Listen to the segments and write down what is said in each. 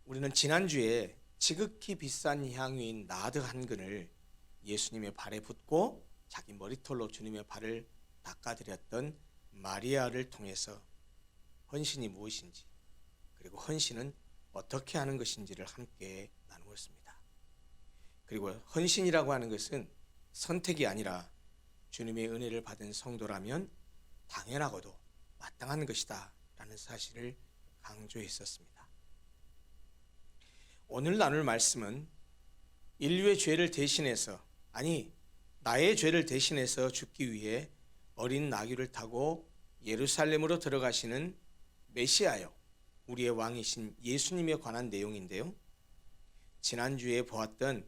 우리는 지난주에 지극히 비싼 향유인 나드 한 근을 예수님의 발에 붓고 자기 머리털로 주님의 발을 닦아드렸던 마리아를 통해서 헌신이 무엇인지, 그리고 헌신은 어떻게 하는 것인지를 함께 나누었습니다. 그리고 헌신이라고 하는 것은 선택이 아니라 주님의 은혜를 받은 성도라면 당연하고도 마땅한 것이다 라는 사실을 강조했었습니다. 오늘 나눌 말씀은 인류의 죄를 대신해서, 나의 죄를 대신해서 죽기 위해 어린 나귀를 타고 예루살렘으로 들어가시는 메시아요, 우리의 왕이신 예수님에 관한 내용인데요. 지난주에 보았던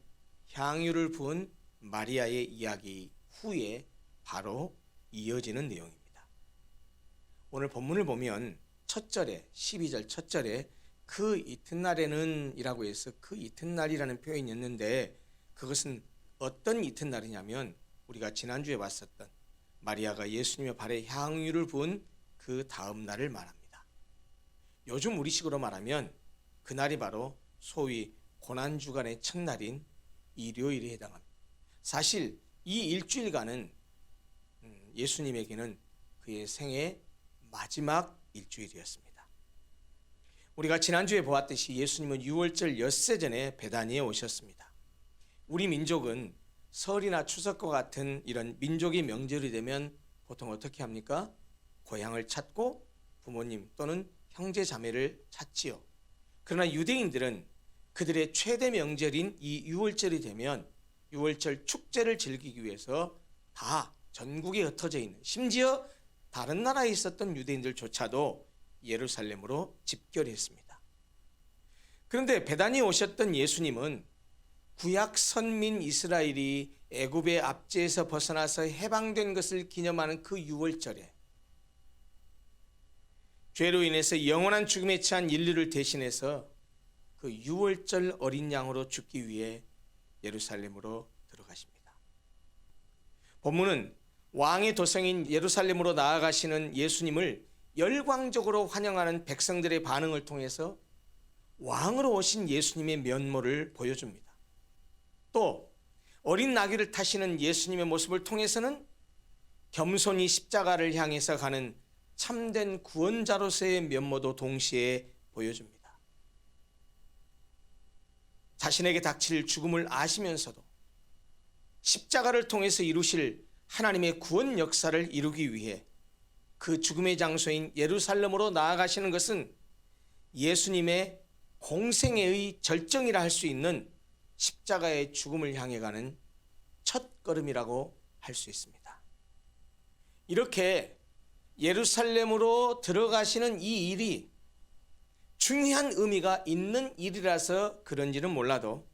향유를 부은 마리아의 이야기 후에 바로 이어지는 내용입니다. 오늘 본문을 보면 첫 절에, 12절 첫 절에 그 이튿날에는 이라고 해서 그 이튿날이라는 표현이 있는데, 그것은 어떤 이튿날이냐면 우리가 지난주에 봤었던 마리아가 예수님의 발에 향유를 부은 그 다음 날을 말합니다. 요즘 우리식으로 말하면 그날이 바로 소위 고난주간의 첫날인 일요일에 해당합니다. 사실 이 일주일간은 예수님에게는 그의 생애 마지막 일주일이었습니다. 우리가 지난주에 보았듯이 예수님은 유월절 엿새 전에 베다니에 오셨습니다. 우리 민족은 설이나 추석과 같은 이런 민족의 명절이 되면 보통 어떻게 합니까? 고향을 찾고 부모님 또는 형제 자매를 찾지요. 그러나 유대인들은 그들의 최대 명절인 이 유월절이 되면 유월절 축제를 즐기기 위해서 다 전국에 흩어져 있는, 심지어 다른 나라에 있었던 유대인들조차도 예루살렘으로 집결했습니다. 그런데 베다니에 오셨던 예수님은 구약 선민 이스라엘이 애굽의 압제에서 벗어나서 해방된 것을 기념하는 그 유월절에 죄로 인해서 영원한 죽음에 처한 인류를 대신해서 그 유월절 어린 양으로 죽기 위해 예루살렘으로 들어가십니다. 본문은 왕의 도성인 예루살렘으로 나아가시는 예수님을 열광적으로 환영하는 백성들의 반응을 통해서 왕으로 오신 예수님의 면모를 보여줍니다. 또 어린 나귀를 타시는 예수님의 모습을 통해서는 겸손히 십자가를 향해서 가는 참된 구원자로서의 면모도 동시에 보여줍니다. 자신에게 닥칠 죽음을 아시면서도 십자가를 통해서 이루실 하나님의 구원 역사를 이루기 위해 그 죽음의 장소인 예루살렘으로 나아가시는 것은 예수님의 공생애의 절정이라 할 수 있는 십자가의 죽음을 향해 가는 첫 걸음이라고 할 수 있습니다. 이렇게 예루살렘으로 들어가시는 이 일이 중요한 의미가 있는 일이라서 그런지는 몰라도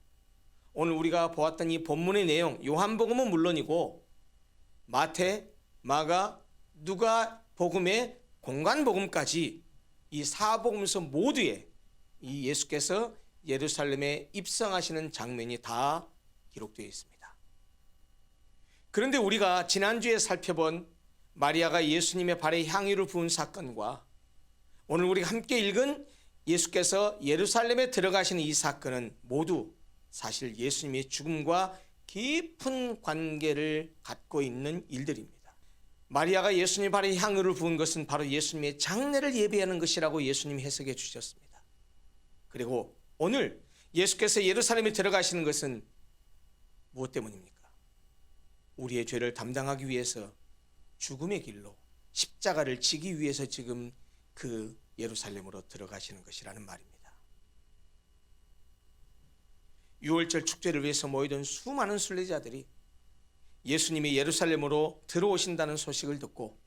오늘 우리가 보았던 이 본문의 내용, 요한복음은 물론이고 마태, 마가, 누가 복음의 공관복음까지 이 사복음서 모두에 이 예수께서 예루살렘에 입성하시는 장면이 다 기록되어 있습니다. 그런데 우리가 지난주에 살펴본 마리아가 예수님의 발에 향유를 부은 사건과 오늘 우리가 함께 읽은 예수께서 예루살렘에 들어가시는 이 사건은 모두 사실 예수님의 죽음과 깊은 관계를 갖고 있는 일들입니다. 마리아가 예수님 발에 향유를 부은 것은 바로 예수님의 장례를 예비하는 것이라고 예수님이 해석해 주셨습니다. 그리고 오늘 예수께서 예루살렘에 들어가시는 것은 무엇 때문입니까? 우리의 죄를 담당하기 위해서 죽음의 길로 십자가를 지기 위해서 지금 그 예루살렘으로 들어가시는 것이라는 말입니다. 유월절 축제를 위해서 모이던 수많은 순례자들이 예수님이 예루살렘으로 들어오신다는 소식을 듣고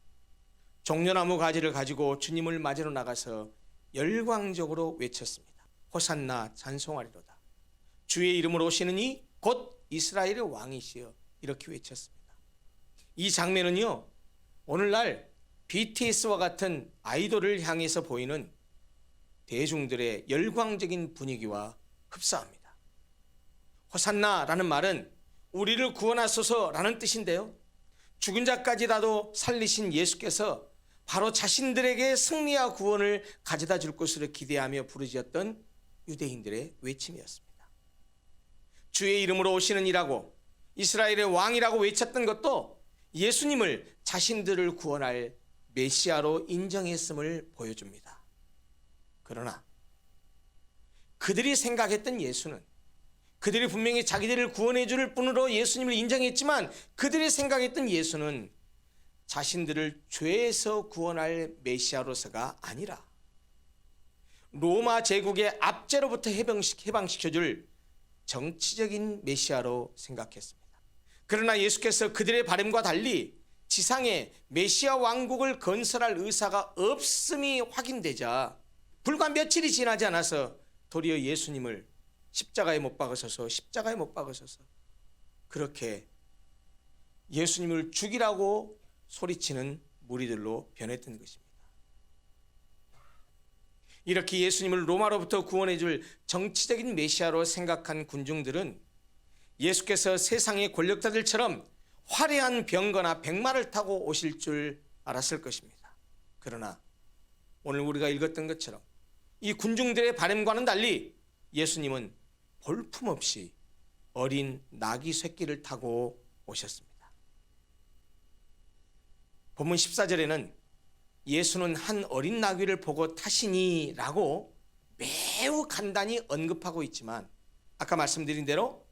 종려나무 가지를 가지고 주님을 맞으러 나가서 열광적으로 외쳤습니다. 호산나 찬송하리로다. 주의 이름으로 오시는 이 곧 이스라엘의 왕이시여, 이렇게 외쳤습니다. 이 장면은요, 오늘날 BTS와 같은 아이돌을 향해서 보이는 대중들의 열광적인 분위기와 흡사합니다. 호산나라는 말은 우리를 구원하소서라는 뜻인데요, 죽은 자까지라도 살리신 예수께서 바로 자신들에게 승리와 구원을 가져다 줄 것으로 기대하며 부르짖었던 유대인들의 외침이었습니다. 주의 이름으로 오시는 이라고 이스라엘의 왕이라고 외쳤던 것도 예수님을 자신들을 구원할 메시아로 인정했음을 보여줍니다. 그러나 그들이 생각했던 예수는, 그들이 분명히 자기들을 구원해 줄 분으로 예수님을 인정했지만 그들이 생각했던 예수는 자신들을 죄에서 구원할 메시아로서가 아니라 로마 제국의 압제로부터 해방시켜줄 정치적인 메시아로 생각했습니다. 그러나 예수께서 그들의 바람과 달리 지상에 메시아 왕국을 건설할 의사가 없음이 확인되자 불과 며칠이 지나지 않아서 도리어 예수님을 십자가에 못 박으셔서 그렇게 예수님을 죽이라고 소리치는 무리들로 변했던 것입니다. 이렇게 예수님을 로마로부터 구원해 줄 정치적인 메시아로 생각한 군중들은 예수께서 세상의 권력자들처럼 화려한 병거나 백마를 타고 오실 줄 알았을 것입니다. 그러나 오늘 우리가 읽었던 것처럼 이 군중들의 바람과는 달리 예수님은 볼품없이 어린 나귀 새끼를 타고 오셨습니다. 본문 14절에는 예수는 한 어린 나귀를 보고 타시니 라고 매우 간단히 언급하고 있지만 아까 말씀드린 대로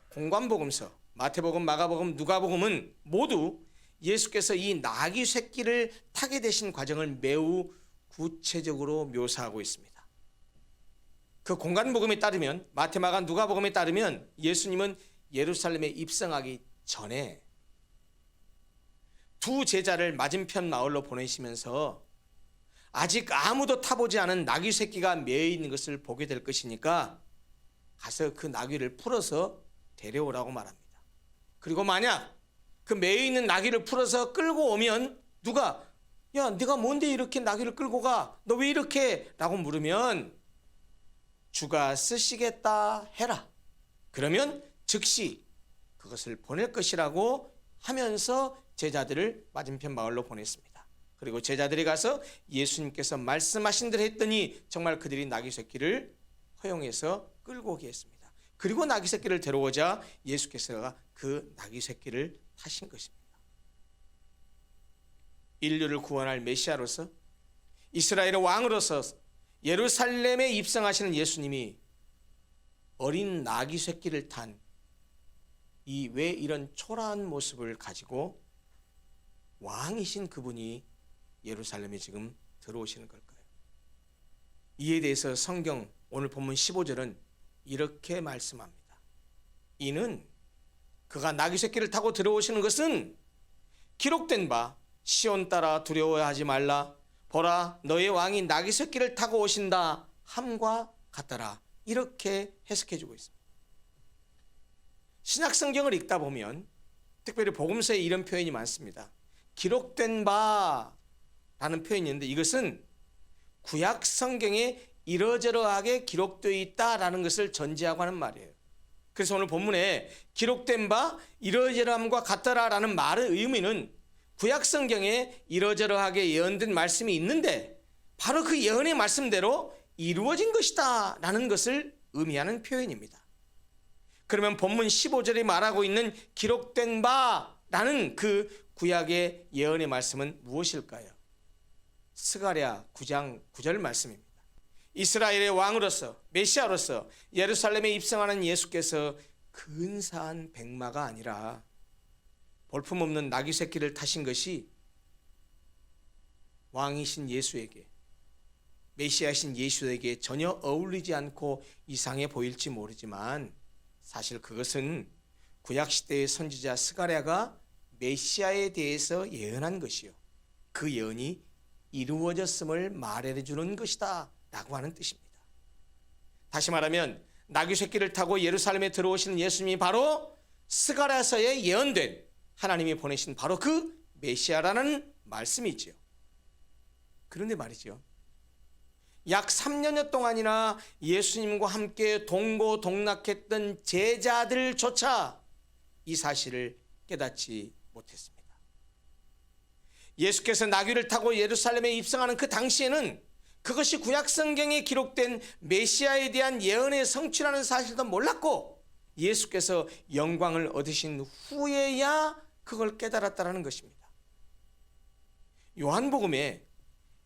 공관복음서, 마태복음, 마가복음, 누가복음은 모두 예수께서 이 나귀 새끼를 타게 되신 과정을 매우 구체적으로 묘사하고 있습니다. 그 공관복음에 따르면, 마태, 마가, 누가복음에 따르면 예수님은 예루살렘에 입성하기 전에 두 제자를 맞은편 마을로 보내시면서 아직 아무도 타보지 않은 나귀 새끼가 매여 있는 것을 보게 될 것이니까 가서 그 나귀를 풀어서 데려오라고 말합니다. 그리고 만약 그 매여 있는 나귀를 풀어서 끌고 오면 누가 야, 네가 뭔데 이렇게 나귀를 끌고 가? 너 왜 이렇게? 라고 물으면 주가 쓰시겠다 해라. 그러면 즉시 그것을 보낼 것이라고 하면서 제자들을 맞은편 마을로 보냈습니다. 그리고 제자들이 가서 예수님께서 말씀하신 대로 했더니 정말 그들이 나귀 새끼를 허용해서 끌고 오게 했습니다. 그리고 나귀 새끼를 데려오자 예수께서 그 나귀 새끼를 타신 것입니다. 인류를 구원할 메시아로서 이스라엘의 왕으로서 예루살렘에 입성하시는 예수님이 어린 나귀 새끼를 탄 이 왜 이런 초라한 모습을 가지고 왕이신 그분이 예루살렘에 지금 들어오시는 걸까요? 이에 대해서 성경 오늘 본문 15절은 이렇게 말씀합니다. 이는 그가 나귀 새끼를 타고 들어오시는 것은 기록된 바 시온 따라 두려워하지 말라 보라 너의 왕이 나귀 새끼를 타고 오신다 함과 같더라. 이렇게 해석해주고 있습니다. 신약 성경을 읽다 보면 특별히 복음서에 이런 표현이 많습니다. 기록된 바라는 표현이 있는데 이것은 구약 성경에 이러저러하게 기록되어 있다라는 것을 전제하고 하는 말이에요. 그래서 오늘 본문에 기록된 바 이러저러함과 같더라라는 말의 의미는 구약 성경에 이러저러하게 예언된 말씀이 있는데 바로 그 예언의 말씀대로 이루어진 것이다 라는 것을 의미하는 표현입니다. 그러면 본문 15절에 말하고 있는 기록된 바라는 그 구약의 예언의 말씀은 무엇일까요? 스가랴 9장 9절 말씀입니다. 이스라엘의 왕으로서 메시아로서 예루살렘에 입성하는 예수께서 근사한 백마가 아니라 볼품없는 나귀 새끼를 타신 것이 왕이신 예수에게 메시아신 예수에게 전혀 어울리지 않고 이상해 보일지 모르지만 사실 그것은 구약시대의 선지자 스가랴가 메시아에 대해서 예언한 것이요 그 예언이 이루어졌음을 말해주는 것이다 라고 하는 뜻입니다. 다시 말하면 나귀 새끼를 타고 예루살렘에 들어오시는 예수님이 바로 스가랴서에 예언된 하나님이 보내신 바로 그 메시아라는 말씀이지요. 그런데 말이죠, 약 3년여 동안이나 예수님과 함께 동고동락했던 제자들조차 이 사실을 깨닫지 못했습니다. 예수께서 나귀를 타고 예루살렘에 입성하는 그 당시에는 그것이 구약 성경에 기록된 메시아에 대한 예언의 성취라는 사실도 몰랐고 예수께서 영광을 얻으신 후에야 그걸 깨달았다는 것입니다. 요한복음에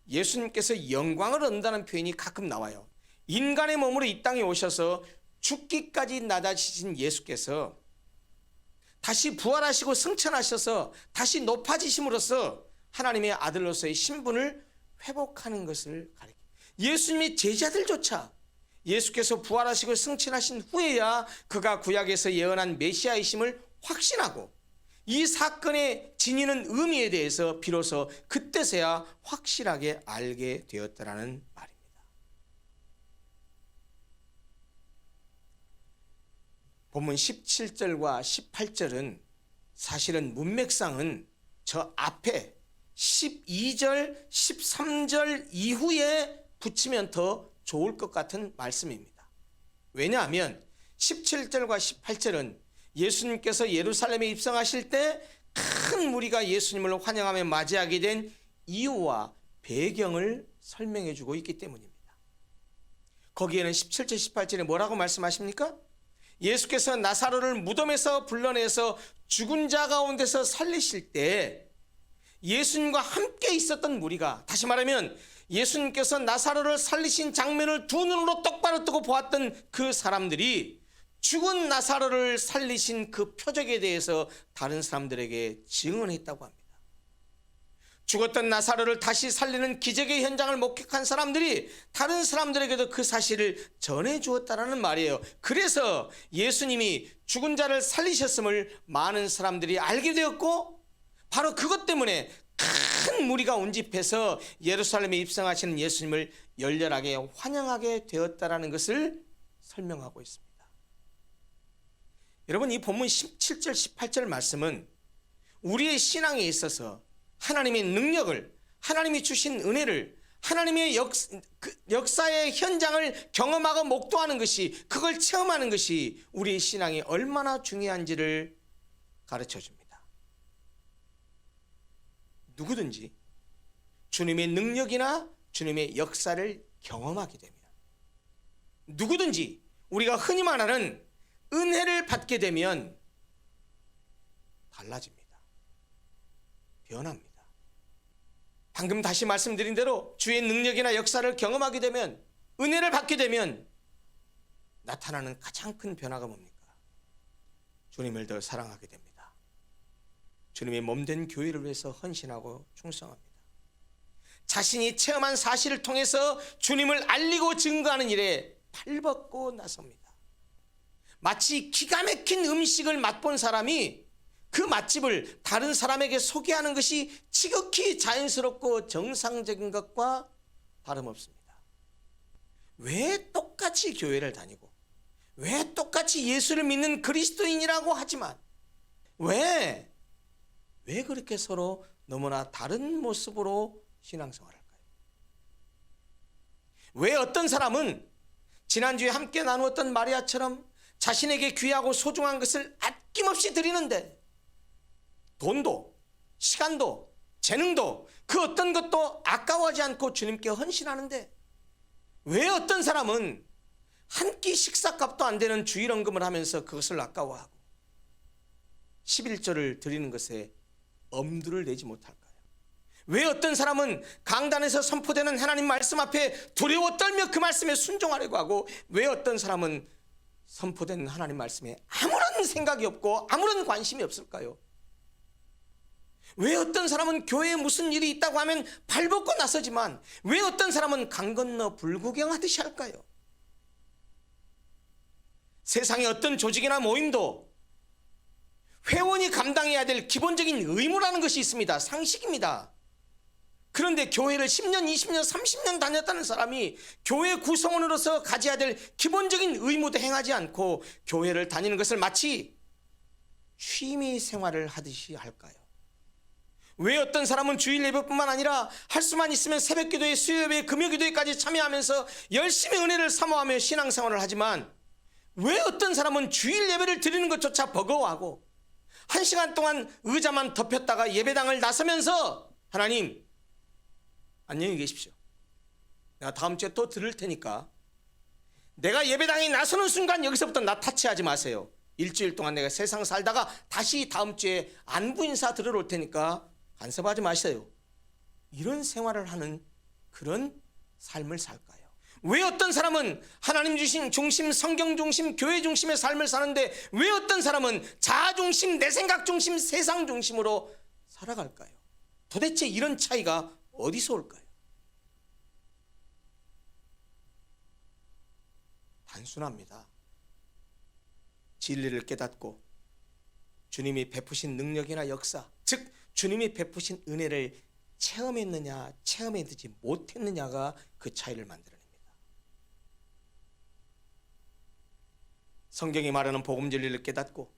예수님께서 영광을 얻는다는 표현이 가끔 나와요. 인간의 몸으로 이 땅에 오셔서 죽기까지 낮아지신 예수께서 다시 부활하시고 승천하셔서 다시 높아지심으로써 하나님의 아들로서의 신분을 회복하는 것을 가리킵니다. 예수님의 제자들조차 예수께서 부활하시고 승천하신 후에야 그가 구약에서 예언한 메시아이심을 확신하고 이 사건의 지니는 의미에 대해서 비로소 그때서야 확실하게 알게 되었다라는 말입니다. 본문 17절과 18절은 사실은 문맥상은 저 앞에 12절, 13절 이후에 붙이면 더 좋을 것 같은 말씀입니다. 왜냐하면 17절과 18절은 예수님께서 예루살렘에 입성하실 때 큰 무리가 예수님을 환영하며 맞이하게 된 이유와 배경을 설명해 주고 있기 때문입니다. 거기에는 17절, 18절에 뭐라고 말씀하십니까? 예수께서 나사로를 무덤에서 불러내서 죽은 자 가운데서 살리실 때 예수님과 함께 있었던 무리가, 다시 말하면 예수님께서 나사로를 살리신 장면을 두 눈으로 똑바로 뜨고 보았던 그 사람들이 죽은 나사로를 살리신 그 표적에 대해서 다른 사람들에게 증언했다고 합니다. 죽었던 나사로를 다시 살리는 기적의 현장을 목격한 사람들이 다른 사람들에게도 그 사실을 전해 주었다라는 말이에요. 그래서 예수님이 죽은 자를 살리셨음을 많은 사람들이 알게 되었고, 바로 그것 때문에 큰 무리가 운집해서 예루살렘에 입성하시는 예수님을 열렬하게 환영하게 되었다라는 것을 설명하고 있습니다. 여러분, 이 본문 17절 18절 말씀은 우리의 신앙에 있어서 하나님의 능력을, 하나님이 주신 은혜를, 하나님의 역사의 현장을 경험하고 목도하는 것이, 그걸 체험하는 것이 우리의 신앙이 얼마나 중요한지를 가르쳐 줍니다. 누구든지 주님의 능력이나 주님의 역사를 경험하게 되면, 누구든지 우리가 흔히 말하는 은혜를 받게 되면 달라집니다. 변합니다. 방금 다시 말씀드린 대로 주의 능력이나 역사를 경험하게 되면, 은혜를 받게 되면 나타나는 가장 큰 변화가 뭡니까? 주님을 더 사랑하게 됩니다. 주님의 몸된 교회를 위해서 헌신하고 충성합니다. 자신이 체험한 사실을 통해서 주님을 알리고 증거하는 일에 발벗고 나섭니다. 마치 기가 막힌 음식을 맛본 사람이 그 맛집을 다른 사람에게 소개하는 것이 지극히 자연스럽고 정상적인 것과 다름없습니다. 왜 똑같이 교회를 다니고, 왜 똑같이 예수를 믿는 그리스도인이라고 하지만 왜 그렇게 서로 너무나 다른 모습으로 신앙생활할까요? 왜 어떤 사람은 지난주에 함께 나누었던 마리아처럼 자신에게 귀하고 소중한 것을 아낌없이 드리는데 돈도, 시간도, 재능도, 그 어떤 것도 아까워하지 않고 주님께 헌신하는데, 왜 어떤 사람은 한 끼 식사값도 안 되는 주일헌금을 하면서 그것을 아까워하고 11조를 드리는 것에 엄두를 내지 못할까요? 왜 어떤 사람은 강단에서 선포되는 하나님 말씀 앞에 두려워 떨며 그 말씀에 순종하려고 하고, 왜 어떤 사람은 선포된 하나님 말씀에 아무런 생각이 없고 아무런 관심이 없을까요? 왜 어떤 사람은 교회에 무슨 일이 있다고 하면 발벗고 나서지만 왜 어떤 사람은 강 건너 불구경하듯이 할까요? 세상의 어떤 조직이나 모임도 회원이 감당해야 될 기본적인 의무라는 것이 있습니다. 상식입니다. 그런데 교회를 10년, 20년, 30년 다녔다는 사람이 교회 구성원으로서 가져야 될 기본적인 의무도 행하지 않고 교회를 다니는 것을 마치 취미 생활을 하듯이 할까요? 왜 어떤 사람은 주일 예배뿐만 아니라 할 수만 있으면 새벽 기도회, 수요 예배, 금요 기도회까지 참여하면서 열심히 은혜를 사모하며 신앙생활을 하지만, 왜 어떤 사람은 주일 예배를 드리는 것조차 버거워하고 1시간 동안 의자만 덮였다가 예배당을 나서면서 하나님 안녕히 계십시오, 내가 다음 주에 또 들을 테니까 내가 예배당에 나서는 순간 여기서부터 나 타치하지 마세요. 일주일 동안 내가 세상 살다가 다시 다음 주에 안부 인사 들으러 올 테니까 간섭하지 마세요. 이런 생활을 하는 그런 삶을 살까요? 왜 어떤 사람은 하나님 주신 중심, 성경 중심, 교회 중심의 삶을 사는데 왜 어떤 사람은 자아 중심, 내 생각 중심, 세상 중심으로 살아갈까요? 도대체 이런 차이가 어디서 올까요? 단순합니다. 진리를 깨닫고 주님이 베푸신 능력이나 역사, 즉 주님이 베푸신 은혜를 체험했느냐 체험하지 못했느냐가 그 차이를 만들어냅니다. 성경이 말하는 복음 진리를 깨닫고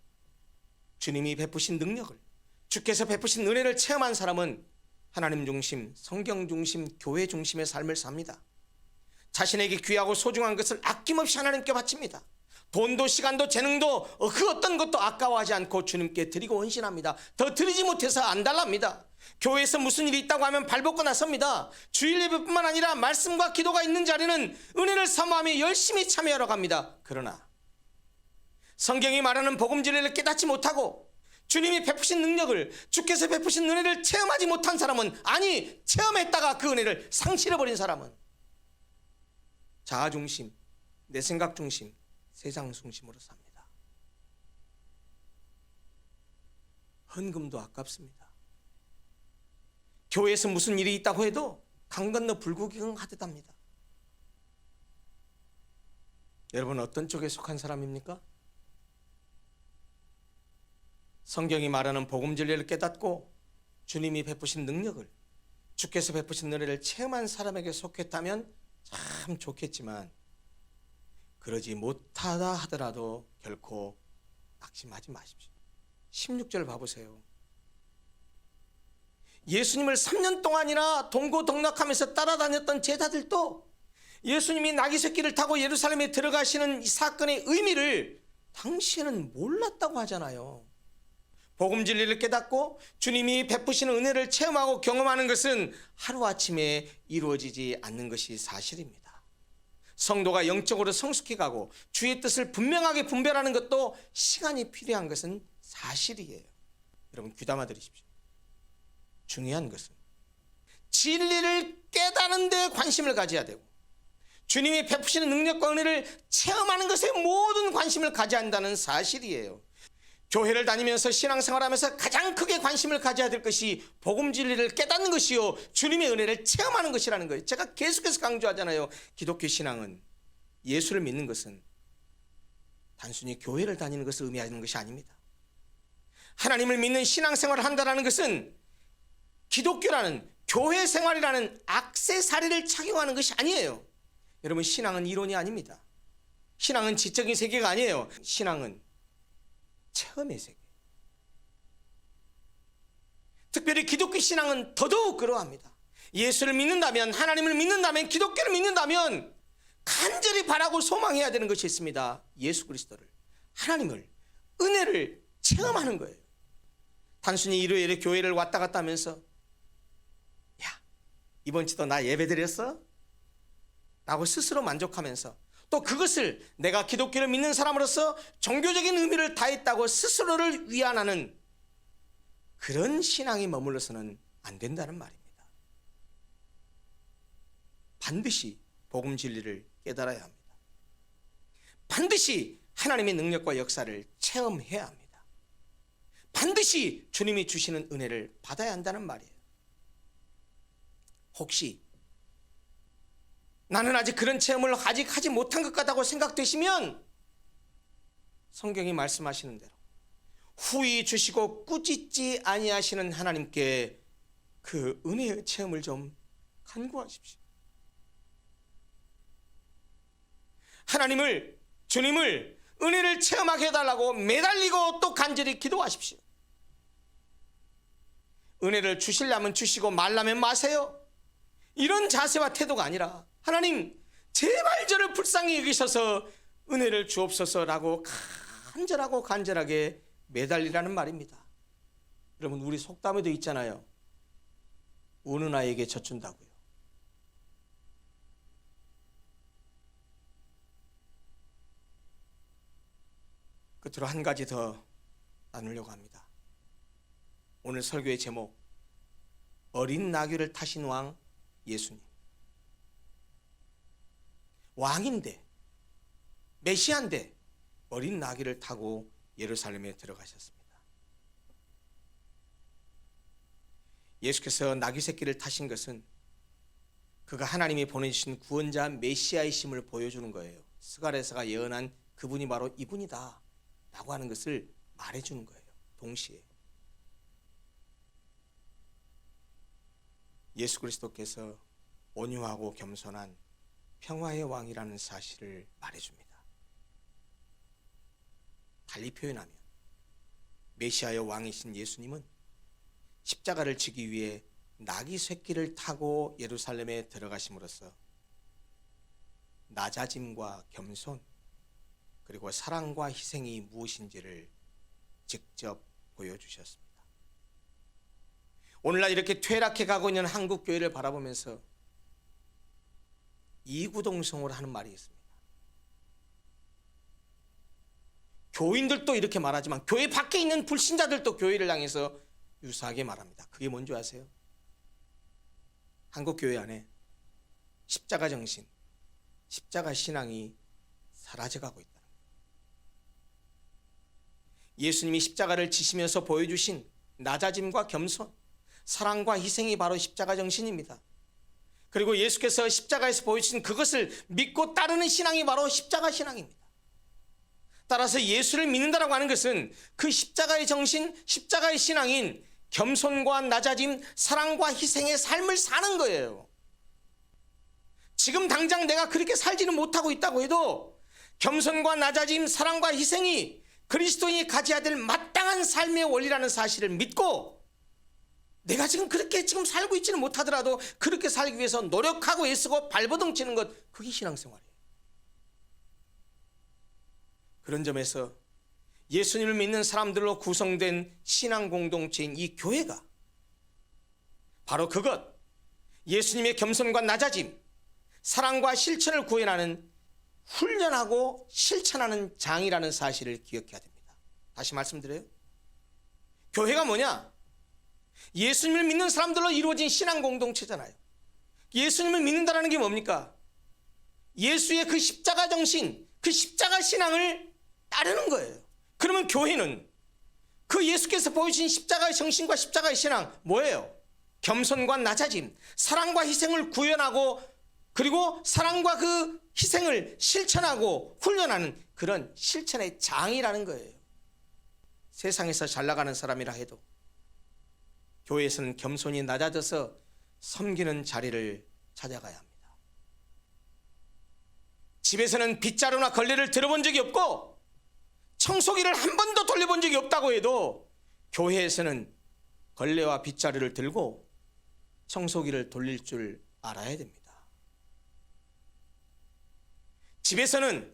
주님이 베푸신 능력을, 주께서 베푸신 은혜를 체험한 사람은 하나님 중심, 성경 중심, 교회 중심의 삶을 삽니다. 자신에게 귀하고 소중한 것을 아낌없이 하나님께 바칩니다. 돈도 시간도 재능도 그 어떤 것도 아까워하지 않고 주님께 드리고 헌신합니다. 더 드리지 못해서 안달납니다. 교회에서 무슨 일이 있다고 하면 발벗고 나섭니다. 주일 예배뿐만 아니라 말씀과 기도가 있는 자리는 은혜를 사모하며 열심히 참여하러 갑니다. 그러나 성경이 말하는 복음 진리를 깨닫지 못하고 주님이 베푸신 능력을, 주께서 베푸신 은혜를 체험하지 못한 사람은, 아니 체험했다가 그 은혜를 상실해버린 사람은 자아 중심, 내 생각 중심, 세상 중심으로 삽니다. 헌금도 아깝습니다. 교회에서 무슨 일이 있다고 해도 강 건너 불구경 하듯 합니다. 여러분 어떤 쪽에 속한 사람입니까? 성경이 말하는 복음 진리를 깨닫고 주님이 베푸신 능력을, 주께서 베푸신 은혜를 체험한 사람에게 속했다면 참 좋겠지만 그러지 못하다 하더라도 결코 낙심하지 마십시오. 16절 봐보세요. 예수님을 3년 동안이나 동고동락하면서 따라다녔던 제자들도 예수님이 나귀 새끼를 타고 예루살렘에 들어가시는 이 사건의 의미를 당시에는 몰랐다고 하잖아요. 복음 진리를 깨닫고 주님이 베푸시는 은혜를 체험하고 경험하는 것은 하루아침에 이루어지지 않는 것이 사실입니다. 성도가 영적으로 성숙해 가고 주의 뜻을 분명하게 분별하는 것도 시간이 필요한 것은 사실이에요. 여러분 귀담아 들으십시오. 중요한 것은 진리를 깨닫는 데 관심을 가져야 되고 주님이 베푸시는 능력과 은혜를 체험하는 것에 모든 관심을 가져야 한다는 사실이에요. 교회를 다니면서 신앙생활하면서 가장 크게 관심을 가져야 될 것이 복음 진리를 깨닫는 것이요 주님의 은혜를 체험하는 것이라는 거예요. 제가 계속해서 강조하잖아요. 기독교 신앙은, 예수를 믿는 것은 단순히 교회를 다니는 것을 의미하는 것이 아닙니다. 하나님을 믿는 신앙생활을 한다는 것은 기독교라는, 교회 생활이라는 액세서리를 착용하는 것이 아니에요. 여러분 신앙은 이론이 아닙니다. 신앙은 지적인 세계가 아니에요. 신앙은 체험의 세계. 특별히 기독교 신앙은 더더욱 그러합니다. 예수를 믿는다면, 하나님을 믿는다면, 기독교를 믿는다면 간절히 바라고 소망해야 되는 것이 있습니다. 예수 그리스도를, 하나님을, 은혜를 체험하는 거예요. 단순히 일요일에 교회를 왔다 갔다 하면서 야 이번 주도 나 예배 드렸어? 라고 스스로 만족하면서 또 그것을 내가 기독교를 믿는 사람으로서 종교적인 의미를 다했다고 스스로를 위안하는 그런 신앙이 머물러서는 안 된다는 말입니다. 반드시 복음 진리를 깨달아야 합니다. 반드시 하나님의 능력과 역사를 체험해야 합니다. 반드시 주님이 주시는 은혜를 받아야 한다는 말이에요. 혹시 나는 아직 그런 체험을 아직 하지 못한 것 같다고 생각되시면 성경이 말씀하시는 대로 후히 주시고 꾸짖지 아니하시는 하나님께 그 은혜의 체험을 좀 간구하십시오. 하나님을, 주님을 은혜를 체험하게 해달라고 매달리고 또 간절히 기도하십시오. 은혜를 주시려면 주시고 말라면 마세요. 이런 자세와 태도가 아니라 하나님 제발 저를 불쌍히 여기셔서 은혜를 주옵소서라고 간절하고 간절하게 매달리라는 말입니다. 여러분 우리 속담에도 있잖아요. 우는 아이에게 젖준다고요. 끝으로 한 가지 더 나누려고 합니다. 오늘 설교의 제목, 어린 나귀를 타신 왕 예수님. 왕인데, 메시아인데 어린 나귀를 타고 예루살렘에 들어가셨습니다. 예수께서 나귀 새끼를 타신 것은 그가 하나님이 보내주신 구원자 메시아이심을 보여주는 거예요. 스가랴서가 예언한 그분이 바로 이분이다 라고 하는 것을 말해주는 거예요. 동시에 예수 그리스도께서 온유하고 겸손한 평화의 왕이라는 사실을 말해줍니다. 달리 표현하면 메시아의 왕이신 예수님은 십자가를 지기 위해 나귀 새끼를 타고 예루살렘에 들어가심으로써 낮아짐과 겸손 그리고 사랑과 희생이 무엇인지를 직접 보여주셨습니다. 오늘날 이렇게 퇴락해 가고 있는 한국 교회를 바라보면서 이구동성으로 하는 말이 있습니다. 교인들도 이렇게 말하지만 교회 밖에 있는 불신자들도 교회를 향해서 유사하게 말합니다. 그게 뭔지 아세요? 한국 교회 안에 십자가 정신, 십자가 신앙이 사라져가고 있다. 예수님이 십자가를 지시면서 보여주신 낮아짐과 겸손, 사랑과 희생이 바로 십자가 정신입니다. 그리고 예수께서 십자가에서 보여주신 그것을 믿고 따르는 신앙이 바로 십자가 신앙입니다. 따라서 예수를 믿는다라고 하는 것은 그 십자가의 정신, 십자가의 신앙인 겸손과 낮아짐, 사랑과 희생의 삶을 사는 거예요. 지금 당장 내가 그렇게 살지는 못하고 있다고 해도 겸손과 낮아짐, 사랑과 희생이 그리스도인이 가져야 될 마땅한 삶의 원리라는 사실을 믿고 내가 지금 그렇게 지금 살고 있지는 못하더라도 그렇게 살기 위해서 노력하고 애쓰고 발버둥 치는 것, 그게 신앙생활이에요. 그런 점에서 예수님을 믿는 사람들로 구성된 신앙 공동체인 이 교회가 바로 그것, 예수님의 겸손과 낮아짐, 사랑과 실천을 구현하는 훈련하고 실천하는 장이라는 사실을 기억해야 됩니다. 다시 말씀드려요. 교회가 뭐냐? 예수님을 믿는 사람들로 이루어진 신앙 공동체잖아요. 예수님을 믿는다는 게 뭡니까? 예수의 그 십자가 정신, 그 십자가 신앙을 따르는 거예요. 그러면 교회는 그 예수께서 보여주신 십자가의 정신과 십자가의 신앙 뭐예요? 겸손과 낮아짐, 사랑과 희생을 구현하고 그리고 사랑과 그 희생을 실천하고 훈련하는 그런 실천의 장이라는 거예요. 세상에서 잘 나가는 사람이라 해도 교회에서는 겸손히 낮아져서 섬기는 자리를 찾아가야 합니다. 집에서는 빗자루나 걸레를 들어본 적이 없고 청소기를 한 번도 돌려본 적이 없다고 해도 교회에서는 걸레와 빗자루를 들고 청소기를 돌릴 줄 알아야 됩니다. 집에서는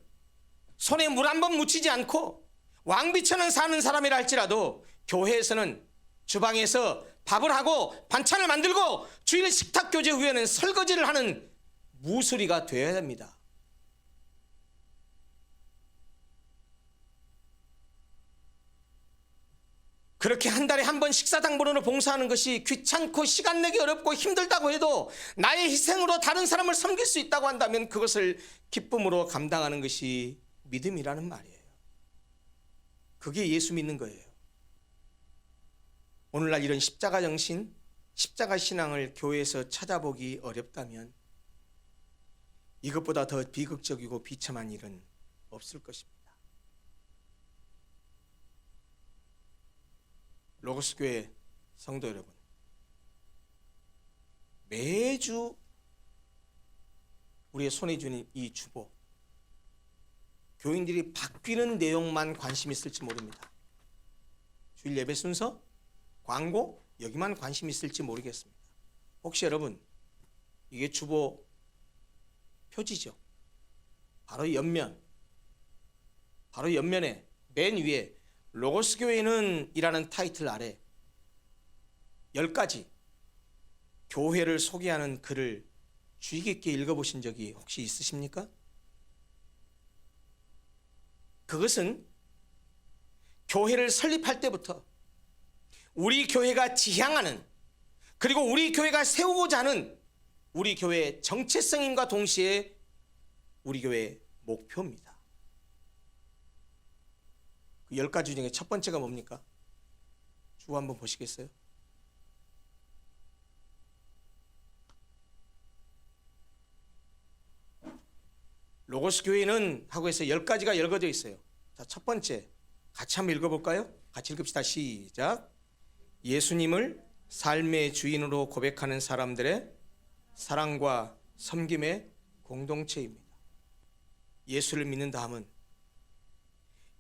손에 물 한 번 묻히지 않고 왕비처럼 사는 사람이라 할지라도 교회에서는 주방에서 밥을 하고 반찬을 만들고 주일 식탁 교제 후에는 설거지를 하는 무술이가 되어야 됩니다. 그렇게 한 달에 한 번 식사당번으로 봉사하는 것이 귀찮고 시간 내기 어렵고 힘들다고 해도 나의 희생으로 다른 사람을 섬길 수 있다고 한다면 그것을 기쁨으로 감당하는 것이 믿음이라는 말이에요. 그게 예수 믿는 거예요. 오늘날 이런 십자가 정신, 십자가 신앙을 교회에서 찾아보기 어렵다면 이것보다 더 비극적이고 비참한 일은 없을 것입니다. 로고스 교회 성도 여러분, 매주 우리의 손에 쥐는 이 주보, 교인들이 바뀌는 내용만 관심 있을지 모릅니다. 주일 예배 순서, 광고, 여기만 관심 있을지 모르겠습니다. 혹시 여러분, 이게 주보 표지죠? 바로 옆면에 맨 위에 로고스 교회는 이라는 타이틀 아래 10가지 교회를 소개하는 글을 주의 깊게 읽어보신 적이 혹시 있으십니까? 그것은 교회를 설립할 때부터 우리 교회가 지향하는, 그리고 우리 교회가 세우고자 하는 우리 교회의 정체성임과 동시에 우리 교회의 목표입니다. 그 10가지 중에 첫 번째가 뭡니까? 주어 한번 보시겠어요? 로고스 교회는 하고 해서 10가지가 열거져 있어요. 자, 첫 번째 같이 한번 읽어볼까요? 같이 읽읍시다. 시작. 예수님을 삶의 주인으로 고백하는 사람들의 사랑과 섬김의 공동체입니다. 예수를 믿는 다음은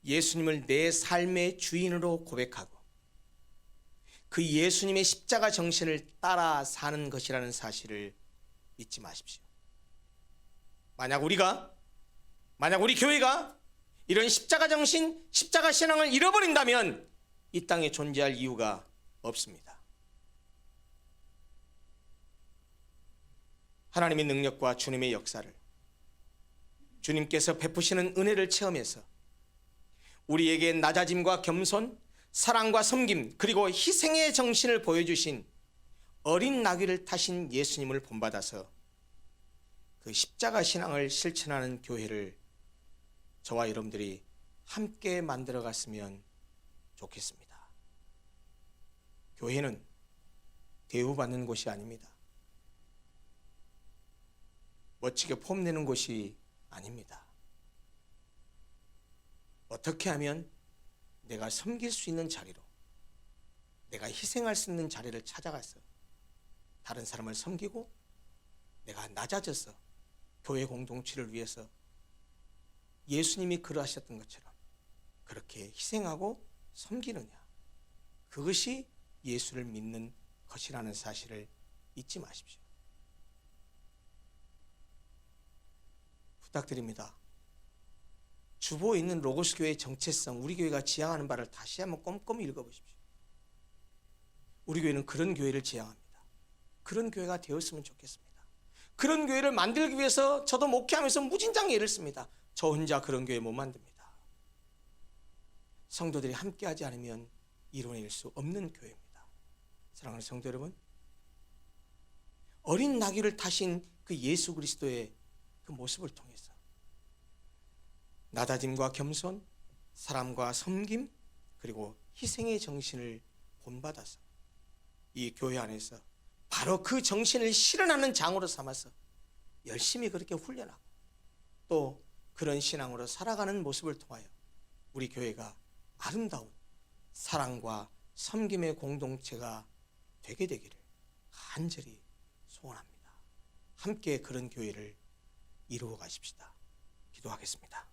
예수님을 내 삶의 주인으로 고백하고 그 예수님의 십자가 정신을 따라 사는 것이라는 사실을 잊지 마십시오. 만약 우리 교회가 이런 십자가 정신, 십자가 신앙을 잃어버린다면 이 땅에 존재할 이유가 없습니다. 하나님의 능력과 주님의 역사를, 주님께서 베푸시는 은혜를 체험해서 우리에게 낮아짐과 겸손, 사랑과 섬김, 그리고 희생의 정신을 보여주신 어린 나귀를 타신 예수님을 본받아서 그 십자가 신앙을 실천하는 교회를 저와 여러분들이 함께 만들어 갔으면 좋겠습니다. 교회는 대우받는 곳이 아닙니다. 멋지게 폼내는 곳이 아닙니다. 어떻게 하면 내가 섬길 수 있는 자리로, 내가 희생할 수 있는 자리를 찾아가서 다른 사람을 섬기고 내가 낮아져서 교회 공동체를 위해서 예수님이 그러하셨던 것처럼 그렇게 희생하고 섬기느냐, 그것이 예수를 믿는 것이라는 사실을 잊지 마십시오. 부탁드립니다. 주보에 있는 로고스 교회의 정체성, 우리 교회가 지향하는 바를 다시 한번 꼼꼼히 읽어보십시오. 우리 교회는 그런 교회를 지향합니다. 그런 교회가 되었으면 좋겠습니다. 그런 교회를 만들기 위해서 저도 목회하면서 무진장 애를 씁니다. 저 혼자 그런 교회 못 만듭니다. 성도들이 함께하지 않으면 이뤄낼 수 없는 교회입니다. 사랑하는 성도 여러분, 어린 나귀를 타신 그 예수 그리스도의 그 모습을 통해서 낮아짐과 겸손, 사람과 섬김, 그리고 희생의 정신을 본받아서 이 교회 안에서 바로 그 정신을 실현하는 장으로 삼아서 열심히 그렇게 훈련하고 또 그런 신앙으로 살아가는 모습을 통하여 우리 교회가 아름다운 사랑과 섬김의 공동체가 되게 되기를 간절히 소원합니다. 함께 그런 교회를 이루어 가십시다. 기도하겠습니다.